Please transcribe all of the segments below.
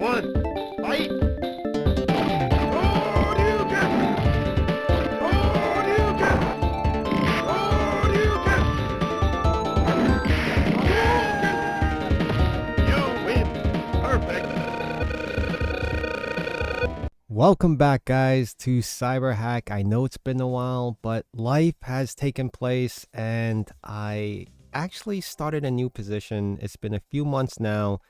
one, fight! Welcome back, guys, to CyberHack. I know it's been a while, but life has taken place and I actually started a new position. It's been a few months now.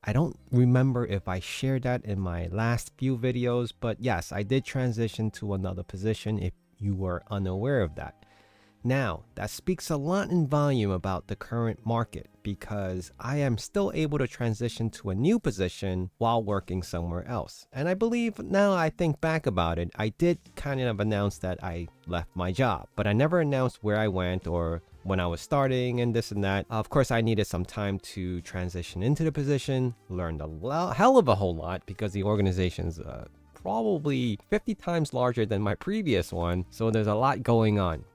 I don't remember if I shared that in my last few videos, but yes, I did transition to another position if you were unaware of that. Now, that speaks a lot in volume about the current market because I am still able to transition to a new position while working somewhere else. And I believe now I think back about it, I did kind of announce that I left my job, but I never announced where I went or when I was starting and this and that. Of course, I needed some time to transition into the position, learned a hell of a whole lot because the organization's probably 50 times larger than my previous one. So there's a lot going on.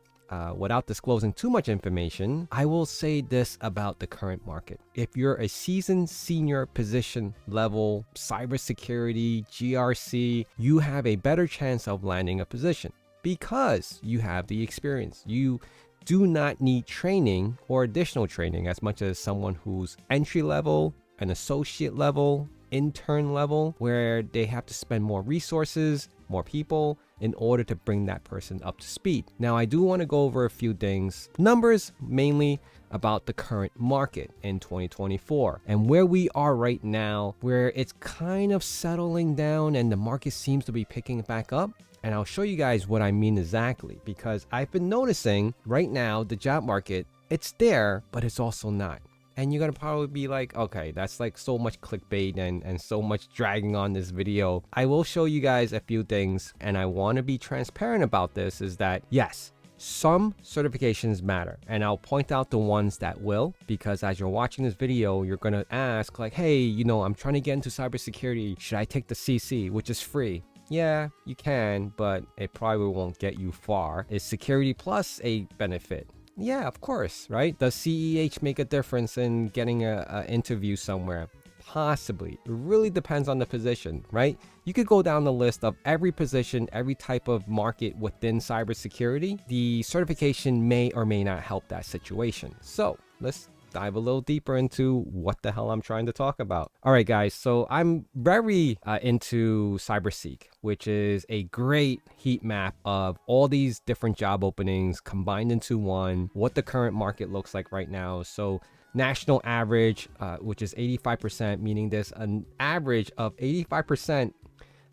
Without disclosing too much information, I will say this about the current market. If you're a seasoned senior position level, cybersecurity, GRC, you have a better chance of landing a position because you have the experience. You do not need training or additional training as much as someone who's entry level, an associate level, intern level, where they have to spend more resources, more people in order to bring that person up to speed. Now, I do want to go over a few things, numbers mainly about the current market in 2024 and where we are right now, where it's kind of settling down and the market seems to be picking back up. And I'll show you guys what I mean exactly, because I've been noticing right now the job market, it's there, but it's also not. And you're going to probably be like, okay, that's like so much clickbait and so much dragging on this video. I will show you guys a few things, and I want to be transparent about this, is that yes, some certifications matter. And I'll point out the ones that will, because as you're watching this video, you're going to ask like, hey, I'm trying to get into cybersecurity. Should I take the CC, which is free? Yeah, you can, but it probably won't get you far. Is Security Plus a benefit? Yeah, of course, right? Does CEH make a difference in getting an interview somewhere? Possibly. It really depends on the position, right? You could go down the list of every position, every type of market within cybersecurity. The certification may or may not help that situation. So let's dive a little deeper into what the hell I'm trying to talk about. All right, guys. So I'm very into CyberSeek, which is a great heat map of all these different job openings combined into one, what the current market looks like right now. So national average, which is 85%, meaning there's an average of 85%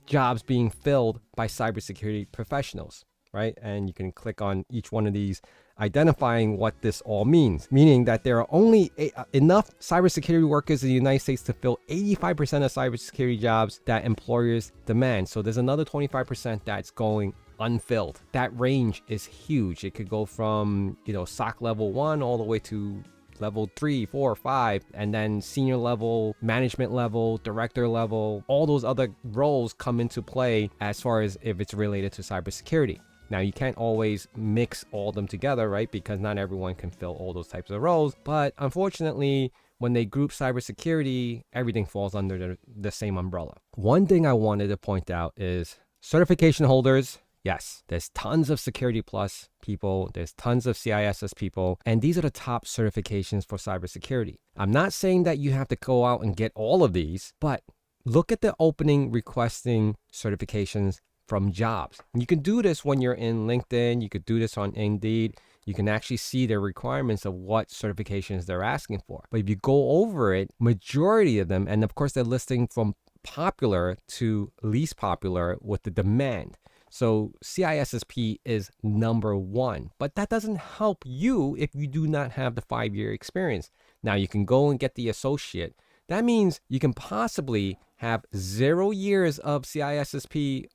jobs being filled by cybersecurity professionals, right? And you can click on each one of these, identifying what this all means, meaning that there are only enough cybersecurity workers in the United States to fill 85% of cybersecurity jobs that employers demand. So there's another 25% that's going unfilled. That range is huge. It could go from, SOC level 1 all the way to level 3, 4, 5, and then senior level, management level, director level. All those other roles come into play as far as if it's related to cybersecurity. Now, you can't always mix all of them together, right? Because not everyone can fill all those types of roles. But unfortunately, when they group cybersecurity, everything falls under the same umbrella. One thing I wanted to point out is certification holders. Yes, there's tons of Security Plus people. There's tons of CISS people. And these are the top certifications for cybersecurity. I'm not saying that you have to go out and get all of these, but look at the opening requesting certifications from jobs. And you can do this when you're in LinkedIn. You could do this on Indeed. You can actually see the requirements of what certifications they're asking for. But if you go over it, majority of them, and of course they're listing from popular to least popular with the demand. So CISSP is number one, but that doesn't help you if you do not have the 5-year experience. Now you can go and get the associate. That means you can possibly have 0 years of CISSP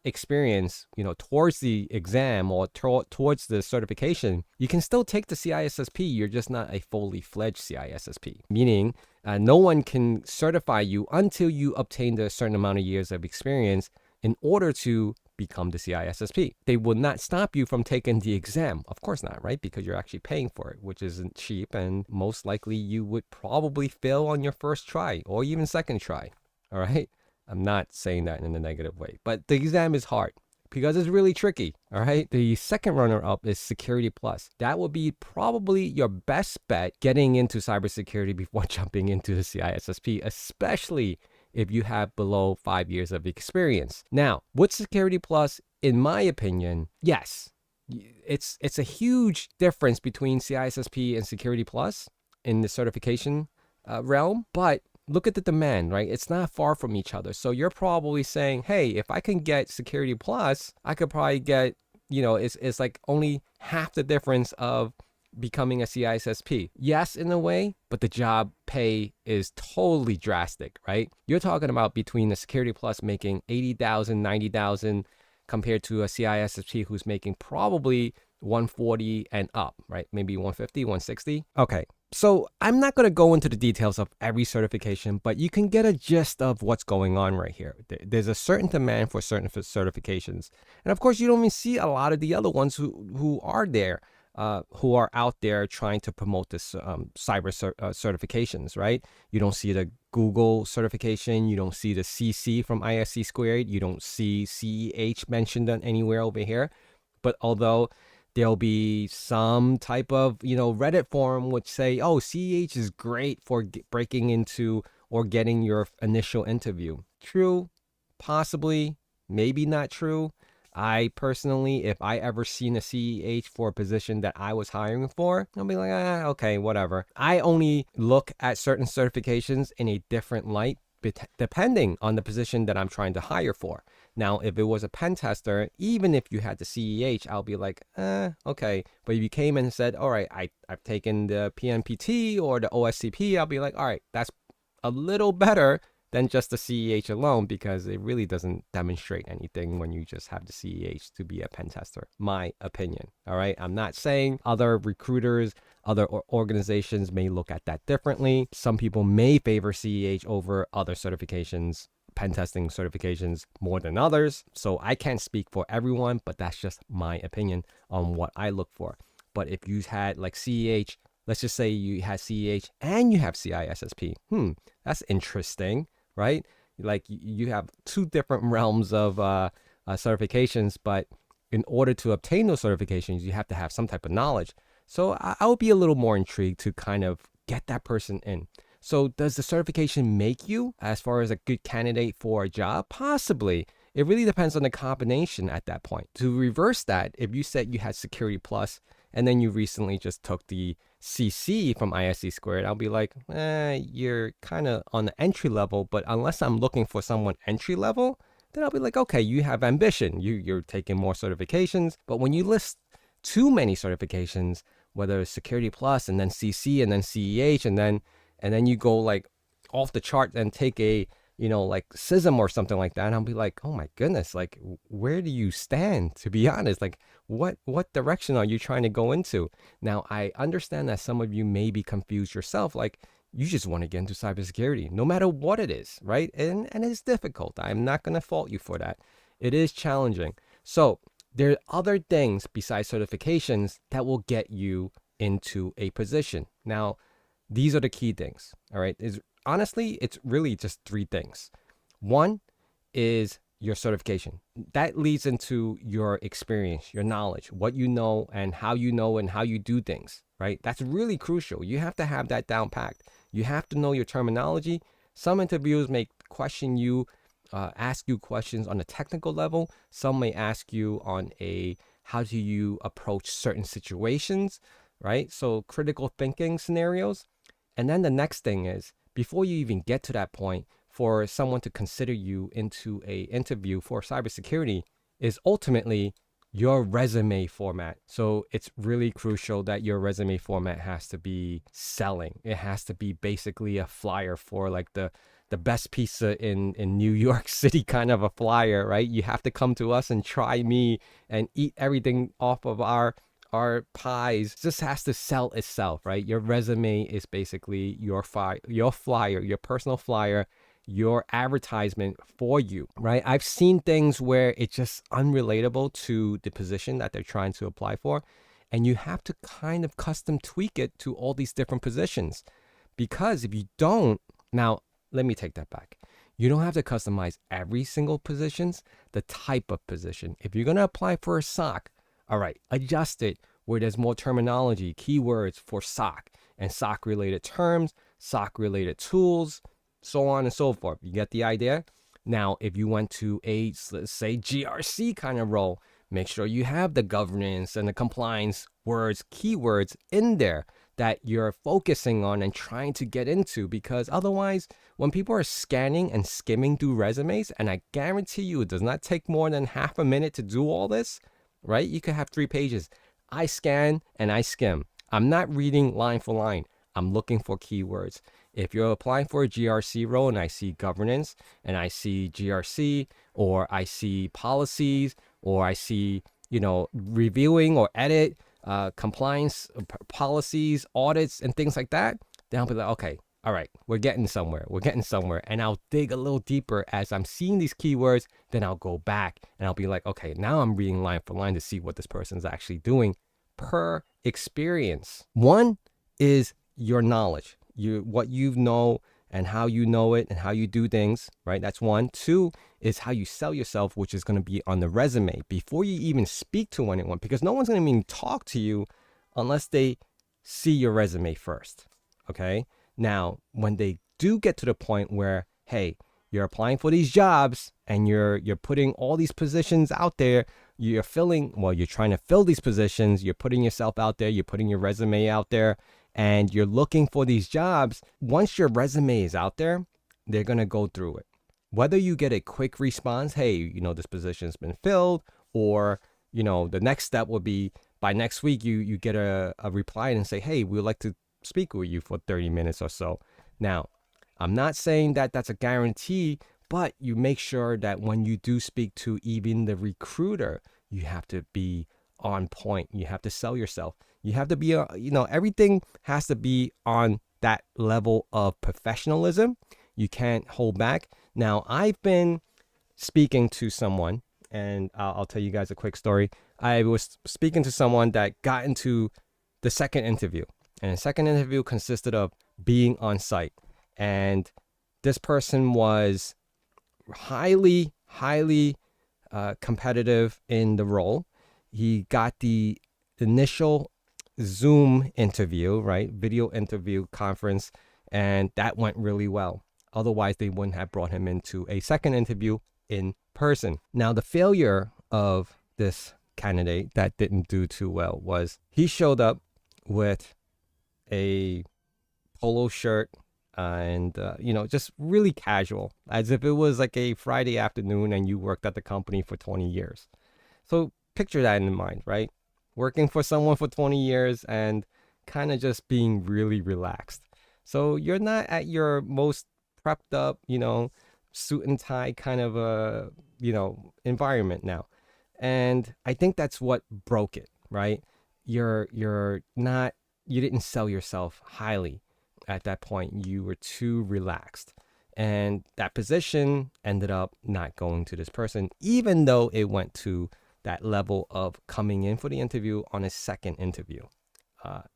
experience, towards the exam or towards the certification. You can still take the CISSP. You're just not a fully fledged CISSP, meaning no one can certify you until you obtain a certain amount of years of experience in order to become the CISSP. They will not stop you from taking the exam. Of course not, right? Because you're actually paying for it, which isn't cheap. And most likely you would probably fail on your first try or even second try. All right. I'm not saying that in a negative way, but the exam is hard because it's really tricky. All right. The second runner up is Security Plus. That will be probably your best bet getting into cybersecurity before jumping into the CISSP, especially if you have below 5 years of experience. Now, with Security Plus, in my opinion, yes, it's a huge difference between CISSP and Security Plus in the certification realm, but look at the demand, right? It's not far from each other. So you're probably saying, hey, if I can get Security Plus, I could probably get, it's like only half the difference of becoming a CISSP. Yes, in a way, but the job pay is totally drastic, right? You're talking about between the Security Plus making 80,000, 90,000 compared to a CISSP who's making probably 140 and up, right? Maybe 150, 160. Okay. So I'm not going to go into the details of every certification, but you can get a gist of what's going on right here. There's a certain demand for certain certifications. And of course, you don't even see a lot of the other ones who are there, who are out there trying to promote this certifications, right? You don't see the Google certification. You don't see the CC from ISC squared. You don't see CEH mentioned anywhere over here. But although there'll be some type of, Reddit forum which say, oh, CEH is great for breaking into or getting your initial interview. True, possibly, maybe not true. I personally, if I ever seen a CEH for a position that I was hiring for, I'll be like, okay, whatever. I only look at certain certifications in a different light depending on the position that I'm trying to hire for. Now, if it was a pen tester, even if you had the CEH, I'll be like, okay. But if you came in and said, all right, I've taken the PNPT or the OSCP, I'll be like, all right, that's a little better than just the CEH alone because it really doesn't demonstrate anything when you just have the CEH to be a pen tester. My opinion. All right. I'm not saying other recruiters, other organizations may look at that differently. Some people may favor CEH over other certifications, pen testing certifications more than others. So I can't speak for everyone, but that's just my opinion on what I look for. But if you had like CEH, let's just say you had CEH and you have CISSP. That's interesting, right? Like you have two different realms of certifications, but in order to obtain those certifications, you have to have some type of knowledge. So I would be a little more intrigued to kind of get that person in. So does the certification make you as far as a good candidate for a job? Possibly. It really depends on the combination at that point. To reverse that, if you said you had Security Plus and then you recently just took the CC from ISC squared, I'll be like, you're kind of on the entry level, but unless I'm looking for someone entry level, then I'll be like, okay, you have ambition. You're taking more certifications. But when you list too many certifications, whether it's Security Plus and then CC and then CEH and then you go like off the chart and take a, like CISM or something like that, and I'll be like, oh my goodness, like where do you stand, to be honest? Like what direction are you trying to go into? Now, I understand that some of you may be confused yourself, like you just want to get into cybersecurity, no matter what it is, right? And it's difficult. I'm not going to fault you for that. It is challenging. So there are other things besides certifications that will get you into a position. Now, these are the key things, all right? Honestly, it's really just three things. One is your certification. That leads into your experience, your knowledge, what you know and how you do things, right? That's really crucial. You have to have that down packed. You have to know your terminology. Some interviewers may question you, ask you questions on a technical level. Some may ask you on how do you approach certain situations, right? So critical thinking scenarios. And then the next thing is, before you even get to that point, for someone to consider you into a interview for cybersecurity is ultimately your resume format. So it's really crucial that your resume format has to be selling. It has to be basically a flyer for like the best pizza in New York City kind of a flyer, right? You have to come to us and try me and eat everything off of our pies. It just has to sell itself, right? Your resume is basically your flyer, your personal flyer, your advertisement for you, right? I've seen things where it's just unrelatable to the position that they're trying to apply for. And you have to kind of custom tweak it to all these different positions. Because if you don't, now let me take that back. You don't have to customize every single positions, the type of position. If you're going to apply for a SOC, all right, adjust it where there's more terminology, keywords for SOC and SOC related terms, SOC related tools, so on and so forth. You get the idea? Now, if you went to a, let's say, GRC kind of role, make sure you have the governance and the compliance words, keywords in there that you're focusing on and trying to get into, because otherwise, when people are scanning and skimming through resumes, and I guarantee you it does not take more than half a minute to do all this, right? You could have 3 pages. I scan and I skim. I'm not reading line for line. I'm looking for keywords. If you're applying for a GRC role and I see governance and I see GRC, or I see policies, or I see, reviewing or edit compliance policies, audits, and things like that, then I'll be like, okay, all right, we're getting somewhere. And I'll dig a little deeper as I'm seeing these keywords. Then I'll go back and I'll be like, okay, now I'm reading line for line to see what this person's actually doing per experience. One is your knowledge, what you know and how you know it and how you do things, right? That's one. 2 is how you sell yourself, which is going to be on the resume before you even speak to anyone, because no one's going to even talk to you unless they see your resume first. Okay. Now, when they do get to the point where, hey, you're applying for these jobs and you're putting all these positions out there, you're trying to fill these positions, you're putting yourself out there, you're putting your resume out there, and you're looking for these jobs. Once your resume is out there, they're going to go through it. Whether you get a quick response, hey, this position's been filled, or, the next step would be by next week, you get a reply and say, hey, we'd like to speak with you for 30 minutes or so. Now, I'm not saying that that's a guarantee, but you make sure that when you do speak to even the recruiter, you have to be on point. You have to sell yourself. You have to be, everything has to be on that level of professionalism. You can't hold back. Now, I've been speaking to someone, and I'll tell you guys a quick story. I was speaking to someone that got into the second interview, and the second interview consisted of being on site. And this person was highly competitive in the role. He got the initial Zoom interview, right? Video interview conference, and that went really well. Otherwise, they wouldn't have brought him into a second interview in person. Now, the failure of this candidate that didn't do too well was he showed up with a polo shirt and, just really casual, as if it was like a Friday afternoon and you worked at the company for 20 years. So picture that in mind, right? Working for someone for 20 years and kind of just being really relaxed. So you're not at your most prepped up, suit and tie kind of a, environment now. And I think that's what broke it, right? You didn't sell yourself highly at that point. You were too relaxed. And that position ended up not going to this person, even though it went to that level of coming in for the interview on a second interview.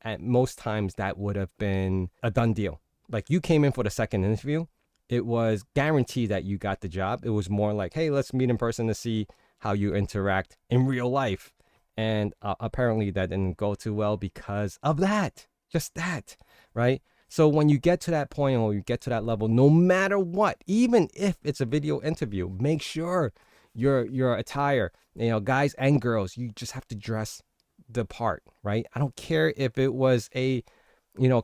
At most times, that would have been a done deal. Like, you came in for the second interview, it was guaranteed that you got the job. It was more like, hey, let's meet in person to see how you interact in real life. And apparently that didn't go too well because of that. Just that, right? So when you get to that point, or you get to that level, no matter what, even if it's a video interview, make sure your attire, guys and girls, you just have to dress the part, right? I don't care if it was a,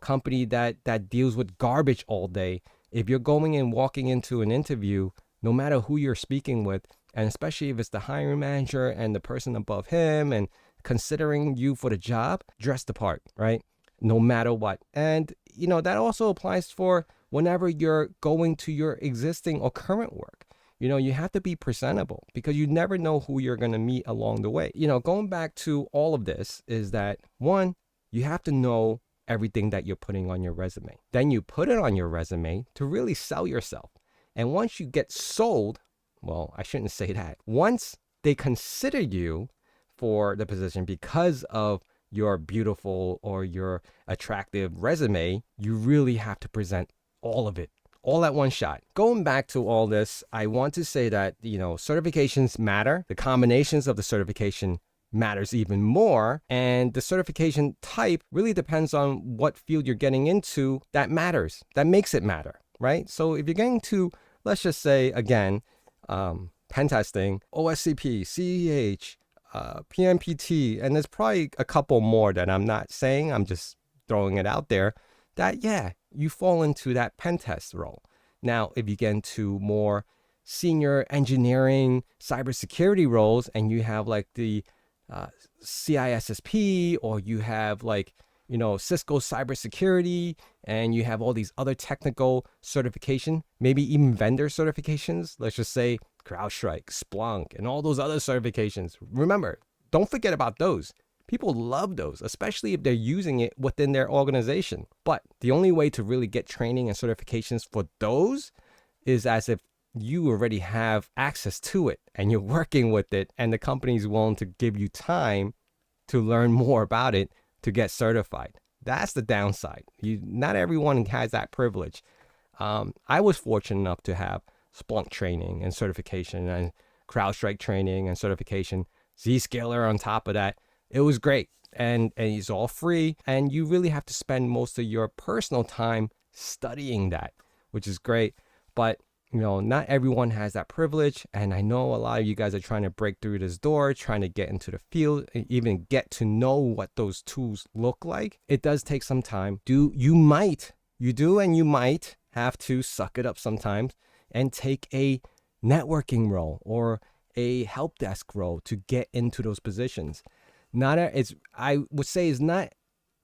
company that deals with garbage all day. If you're going and walking into an interview, no matter who you're speaking with, and especially if it's the hiring manager and the person above him and considering you for the job, dress the part, right? No matter what. And, that also applies for whenever you're going to your existing or current work. You have to be presentable because you never know who you're going to meet along the way. Going back to all of this is that, one, you have to know everything that you're putting on your resume. Then you put it on your resume to really sell yourself. And once you get sold, well, I shouldn't say that. Once they consider you for the position because of your beautiful or your attractive resume, you really have to present all of it all at one shot. Going back to all this, I want to say that, certifications matter. The combinations of the certification matters even more. And the certification type really depends on what field you're getting into that matters, that makes it matter, right? So if you're getting to, let's just say, again, pen testing, OSCP, CEH, PMPT, and there's probably a couple more that I'm not saying, I'm just throwing it out there, that, yeah, you fall into that pen test role. Now, if you get into more senior engineering, cybersecurity roles, and you have like the CISSP, or you have like, Cisco cybersecurity, and you have all these other technical certification, maybe even vendor certifications, let's just say CrowdStrike, Splunk, and all those other certifications. Remember, don't forget about those. People love those, especially if they're using it within their organization. But the only way to really get training and certifications for those is as if you already have access to it and you're working with it, and the company's willing to give you time to learn more about it to get certified. That's the downside. Not everyone has that privilege. I was fortunate enough to have Splunk training and certification, and CrowdStrike training and certification, Zscaler on top of that. It was great, and it's all free, and you really have to spend most of your personal time studying that, which is great. But not everyone has that privilege, and I know a lot of you guys are trying to break through this door, trying to get into the field, and even get to know what those tools look like. It does take some time. You might have to suck it up sometimes and take a networking role or a help desk role to get into those positions. I would say it's not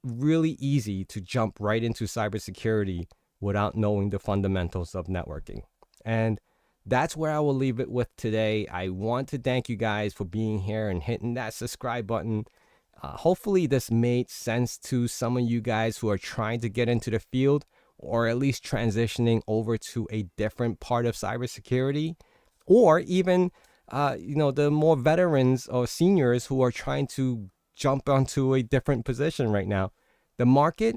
really easy to jump right into cybersecurity without knowing the fundamentals of networking. And that's where I will leave it with today. I want to thank you guys for being here and hitting that subscribe button. Hopefully this made sense to some of you guys who are trying to get into the field, or at least transitioning over to a different part of cybersecurity, or even the more veterans or seniors who are trying to jump onto a different position right now. The market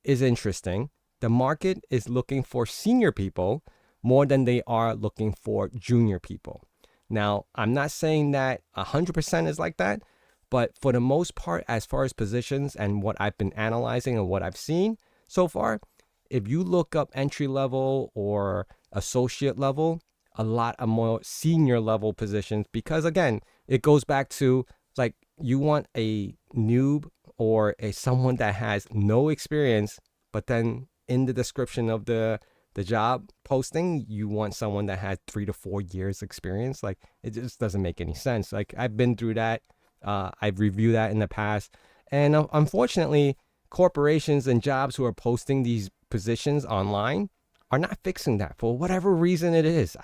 is interesting. The market is looking for senior people more than they are looking for junior people. Now, I'm not saying that 100% is like that, but for the most part, as far as positions and what I've been analyzing and what I've seen so far, if you look up entry level or associate level, a lot of more senior level positions, because again, it goes back to like, you want a noob or someone that has no experience, but then in the description of the job posting, you want someone that has 3 to 4 years experience. Like, it just doesn't make any sense. Like, I've been through that. I've reviewed that in the past. And unfortunately, corporations and jobs who are posting these positions online are not fixing that for whatever reason it is.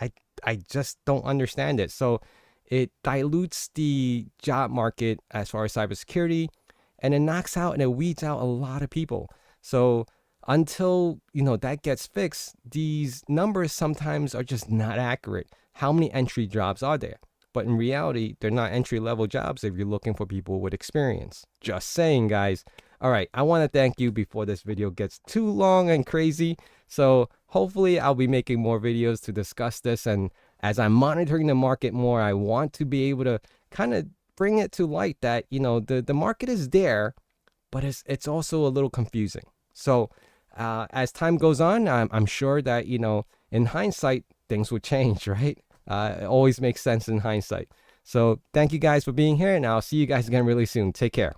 I just don't understand it. So it dilutes the job market as far as cybersecurity, and it knocks out and it weeds out a lot of people. So until that gets fixed, these numbers sometimes are just not accurate. How many entry jobs are there? But in reality, they're not entry-level jobs if you're looking for people with experience. Just saying, guys. All right, I want to thank you before this video gets too long and crazy. So hopefully I'll be making more videos to discuss this. And as I'm monitoring the market more, I want to be able to kind of bring it to light that, the market is there, but it's also a little confusing. So as time goes on, I'm sure that, in hindsight, things will change, right? It always makes sense in hindsight. So thank you guys for being here, and I'll see you guys again really soon. Take care.